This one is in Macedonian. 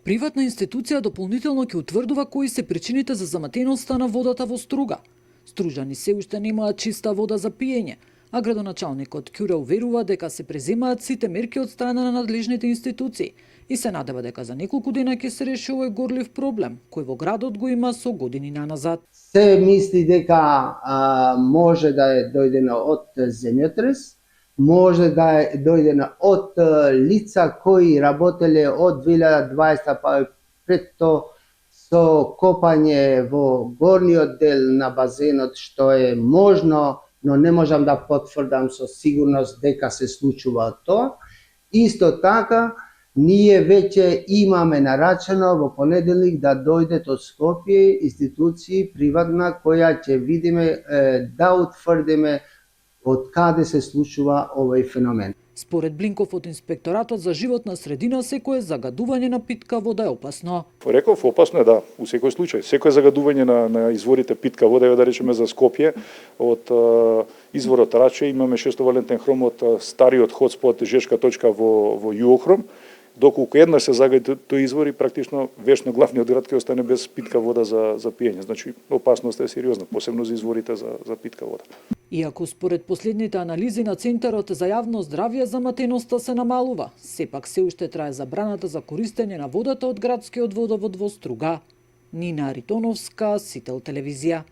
Приватна институција дополнително ќе утврдува кои се причините за заматеноста на водата во Струга. Стружани се уште немаат чиста вода за пиење, а градоначалникот Ќура уверува дека се преземаат сите мерки од страна на надлежните институции и се надева дека за неколку дена ќе се реши овој горлив проблем, кој во градот го има со години наназад. Се мисли дека може да е дојдено од земјотрес, може да е дојдено од лица кои работеле од 2020 па пред то со копање во горниот дел на базенот, што е можно, но не можам да потврдам со сигурност дека се случува тоа. Исто така, ние веќе имаме нарачено во понеделник да дојдат од Скопје институции приватна која ќе видиме да утврдиме од каде се случува овој феномен. Според Блинков од Инспекторатот за животна средина, секое загадување на питка вода е опасно. Реков, опасно е, да, у секој случај. Секое загадување на изворите питка вода, да речеме за Скопје, од изворот Раче имаме шестовалентен хром од стариот хотспот Жешка точка во Јуохром. Доколку еднаш се загади тој извор и практично вечно главниот град ќе остане без питка вода за пиење. Значи, опасноста е сериозна, посебно за изворите за питка вода. Иако според последните анализи на Центарот за јавно здравје заматеноста се намалува, сепак се уште трае забраната за користење на водата од градскиот водовод во Струга. Нина Аритоновска, Сител телевизија.